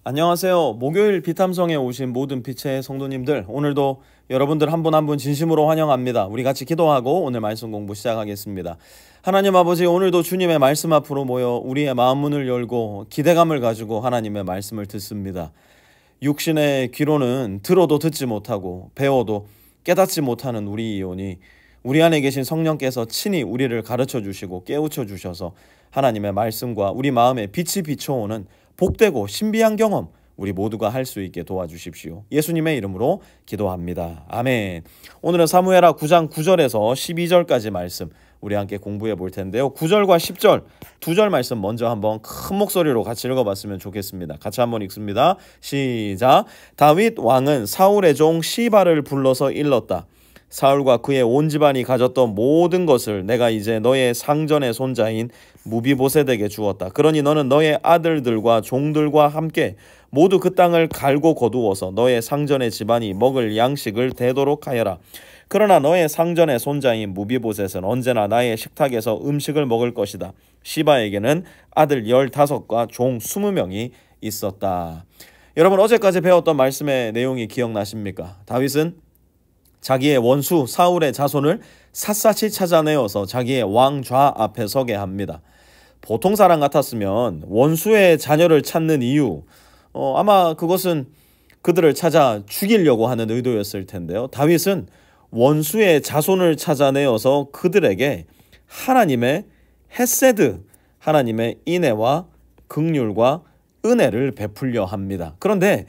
안녕하세요. 목요일 비탐성에 오신 모든 빛의 성도님들, 오늘도 여러분들 한 분 한 분 진심으로 환영합니다. 우리 같이 기도하고 오늘 말씀 공부 시작하겠습니다. 하나님 아버지, 오늘도 주님의 말씀 앞으로 모여 우리의 마음 문을 열고 기대감을 가지고 하나님의 말씀을 듣습니다. 육신의 귀로는 들어도 듣지 못하고 배워도 깨닫지 못하는 우리이오니 우리 안에 계신 성령께서 친히 우리를 가르쳐 주시고 깨우쳐 주셔서 하나님의 말씀과 우리 마음에 빛이 비춰오는 복되고 신비한 경험 우리 모두가 할 수 있게 도와주십시오. 예수님의 이름으로 기도합니다. 아멘. 오늘은 사무엘하 9장 9절에서 12절까지 말씀 우리 함께 공부해 볼 텐데요. 9절과 10절 두 절 말씀 먼저 한번 큰 목소리로 같이 읽어봤으면 좋겠습니다. 같이 한번 읽습니다. 시작. 다윗 왕은 사울의 종 시바를 불러서 일렀다. 사울과 그의 온 집안이 가졌던 모든 것을 내가 이제 너의 상전의 손자인 무비보셋에게 주었다. 그러니 너는 너의 아들들과 종들과 함께 모두 그 땅을 갈고 거두어서 너의 상전의 집안이 먹을 양식을 대도록 하여라. 그러나 너의 상전의 손자인 무비보셋은 언제나 나의 식탁에서 음식을 먹을 것이다. 시바에게는 아들 15과 종 20명이 있었다. 여러분, 어제까지 배웠던 말씀의 내용이 기억나십니까? 다윗은 자기의 원수 사울의 자손을 샅샅이 찾아내어서 자기의 왕좌 앞에 서게 합니다. 보통 사람 같았으면 원수의 자녀를 찾는 이유, 아마 그것은 그들을 찾아 죽이려고 하는 의도였을 텐데요. 다윗은 원수의 자손을 찾아내어서 그들에게 하나님의 헤세드, 하나님의 인애와 긍휼과 은혜를 베풀려 합니다. 그런데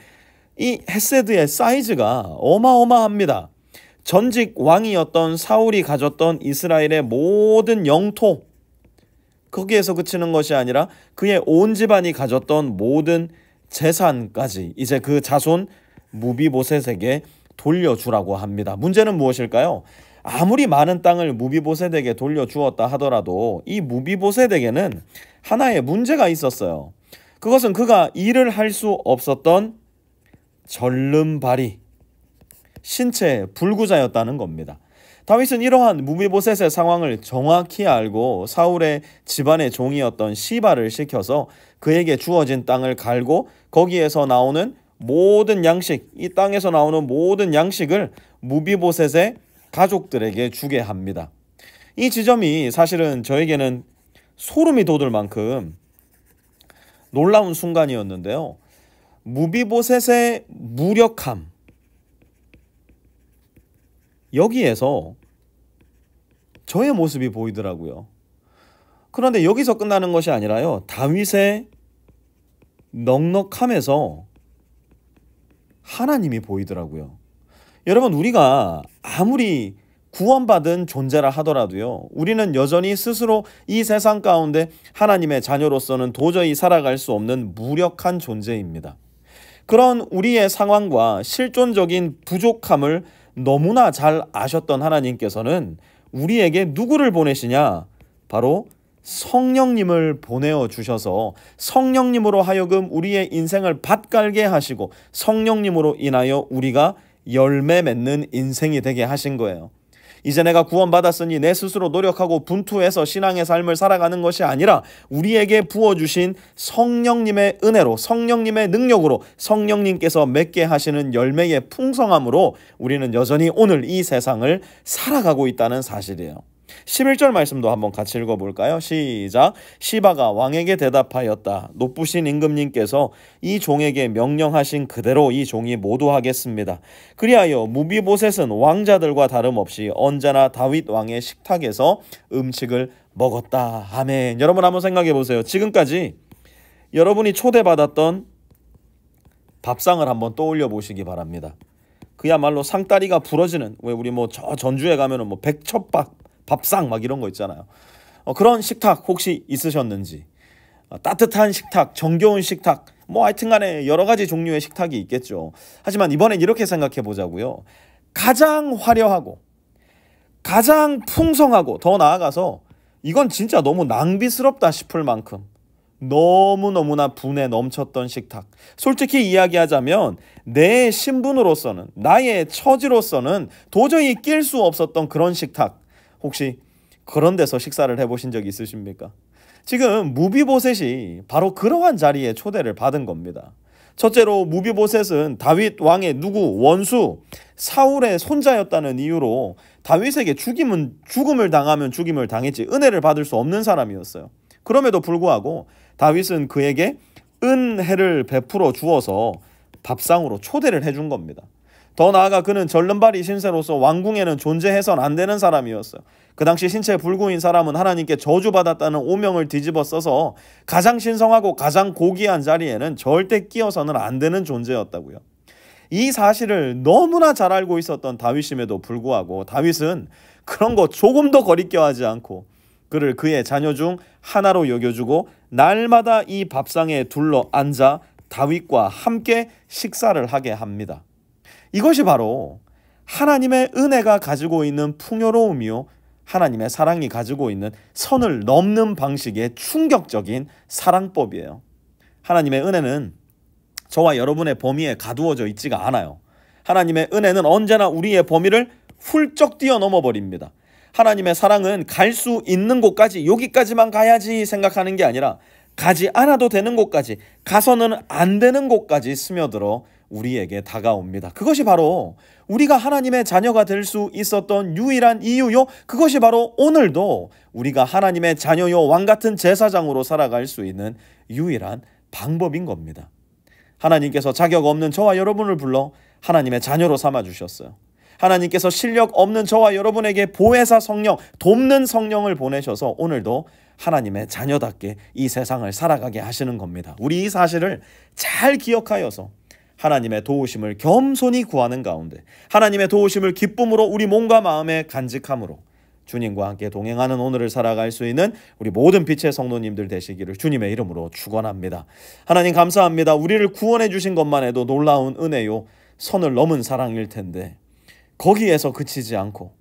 이 헤세드의 사이즈가 어마어마합니다. 전직 왕이었던 사울이 가졌던 이스라엘의 모든 영토, 거기에서 그치는 것이 아니라 그의 온 집안이 가졌던 모든 재산까지 이제 그 자손 무비보셋에게 돌려주라고 합니다. 문제는 무엇일까요? 아무리 많은 땅을 무비보셋에게 돌려주었다 하더라도 이 무비보셋에게는 하나의 문제가 있었어요. 그것은 그가 일을 할 수 없었던 절름발이, 신체 불구자였다는 겁니다. 다윗은 이러한 무비보셋의 상황을 정확히 알고 사울의 집안의 종이었던 시바를 시켜서 그에게 주어진 땅을 갈고 거기에서 나오는 모든 양식, 이 땅에서 나오는 모든 양식을 무비보셋의 가족들에게 주게 합니다. 이 지점이 사실은 저에게는 소름이 돋을 만큼 놀라운 순간이었는데요. 무비보셋의 무력함, 여기에서 저의 모습이 보이더라고요. 그런데 여기서 끝나는 것이 아니라요, 다윗의 넉넉함에서 하나님이 보이더라고요. 여러분, 우리가 아무리 구원받은 존재라 하더라도요, 우리는 여전히 스스로 이 세상 가운데 하나님의 자녀로서는 도저히 살아갈 수 없는 무력한 존재입니다. 그런 우리의 상황과 실존적인 부족함을 너무나 잘 아셨던 하나님께서는 우리에게 누구를 보내시냐? 바로 성령님을 보내어 주셔서 성령님으로 하여금 우리의 인생을 밭갈게 하시고 성령님으로 인하여 우리가 열매 맺는 인생이 되게 하신 거예요. 이제 내가 구원받았으니 내 스스로 노력하고 분투해서 신앙의 삶을 살아가는 것이 아니라 우리에게 부어주신 성령님의 은혜로, 성령님의 능력으로, 성령님께서 맺게 하시는 열매의 풍성함으로 우리는 여전히 오늘 이 세상을 살아가고 있다는 사실이에요. 11절 말씀도 한번 같이 읽어볼까요? 시작. 시바가 왕에게 대답하였다. 높으신 임금님께서 이 종에게 명령하신 그대로 이 종이 모두 하겠습니다. 그리하여 무비보셋은 왕자들과 다름없이 언제나 다윗 왕의 식탁에서 음식을 먹었다. 아멘. 여러분 한번 생각해 보세요. 지금까지 여러분이 초대받았던 밥상을 한번 떠올려 보시기 바랍니다. 그야말로 상다리가 부러지는, 왜 우리 저 전주에 가면은 백첩밥 밥상 막 이런 거 있잖아요. 그런 식탁 혹시 있으셨는지, 따뜻한 식탁, 정겨운 식탁, 하여튼 간에 여러 가지 종류의 식탁이 있겠죠. 하지만 이번엔 이렇게 생각해 보자고요. 가장 화려하고 가장 풍성하고 더 나아가서 이건 진짜 너무 낭비스럽다 싶을 만큼 너무너무나 분에 넘쳤던 식탁. 솔직히 이야기하자면 내 신분으로서는, 나의 처지로서는 도저히 낄 수 없었던 그런 식탁, 혹시 그런 데서 식사를 해보신 적 있으십니까? 지금 무비보셋이 바로 그러한 자리에 초대를 받은 겁니다. 첫째로 무비보셋은 다윗 왕의 누구 원수 사울의 손자였다는 이유로 다윗에게 죽음을 당하면 죽임을 당했지 은혜를 받을 수 없는 사람이었어요. 그럼에도 불구하고 다윗은 그에게 은혜를 베풀어 주어서 밥상으로 초대를 해준 겁니다. 더 나아가 그는 절름발이 신세로서 왕궁에는 존재해선 안 되는 사람이었어요. 그 당시 신체 불구인 사람은 하나님께 저주받았다는 오명을 뒤집어 써서 가장 신성하고 가장 고귀한 자리에는 절대 끼어서는 안 되는 존재였다고요. 이 사실을 너무나 잘 알고 있었던 다윗임에도 불구하고 다윗은 그런 거 조금도 거리껴하지 않고 그를 그의 자녀 중 하나로 여겨주고 날마다 이 밥상에 둘러 앉아 다윗과 함께 식사를 하게 합니다. 이것이 바로 하나님의 은혜가 가지고 있는 풍요로움이요 하나님의 사랑이 가지고 있는 선을 넘는 방식의 충격적인 사랑법이에요. 하나님의 은혜는 저와 여러분의 범위에 가두어져 있지가 않아요. 하나님의 은혜는 언제나 우리의 범위를 훌쩍 뛰어넘어 버립니다. 하나님의 사랑은 갈 수 있는 곳까지 여기까지만 가야지 생각하는 게 아니라 가지 않아도 되는 곳까지 가서는 안 되는 곳까지 스며들어 우리에게 다가옵니다. 그것이 바로 우리가 하나님의 자녀가 될 수 있었던 유일한 이유요. 그것이 바로 오늘도 우리가 하나님의 자녀요 왕같은 제사장으로 살아갈 수 있는 유일한 방법인 겁니다. 하나님께서 자격 없는 저와 여러분을 불러 하나님의 자녀로 삼아주셨어요. 하나님께서 실력 없는 저와 여러분에게 보혜사 성령, 돕는 성령을 보내셔서 오늘도 하나님의 자녀답게 이 세상을 살아가게 하시는 겁니다. 우리 이 사실을 잘 기억하여서 하나님의 도우심을 겸손히 구하는 가운데 하나님의 도우심을 기쁨으로 우리 몸과 마음에 간직함으로 주님과 함께 동행하는 오늘을 살아갈 수 있는 우리 모든 빛의 성도님들 되시기를 주님의 이름으로 축원합니다. 하나님 감사합니다. 우리를 구원해 주신 것만 해도 놀라운 은혜요 선을 넘은 사랑일 텐데 거기에서 그치지 않고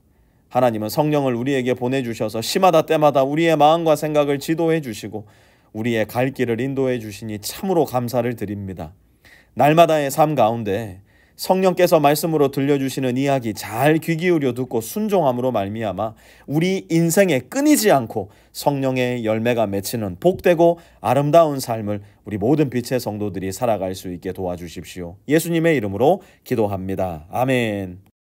하나님은 성령을 우리에게 보내주셔서 시마다 때마다 우리의 마음과 생각을 지도해 주시고 우리의 갈 길을 인도해 주시니 참으로 감사를 드립니다. 날마다의 삶 가운데 성령께서 말씀으로 들려주시는 이야기 잘 귀 기울여 듣고 순종함으로 말미암아 우리 인생에 끊이지 않고 성령의 열매가 맺히는 복되고 아름다운 삶을 우리 모든 빛의 성도들이 살아갈 수 있게 도와주십시오. 예수님의 이름으로 기도합니다. 아멘.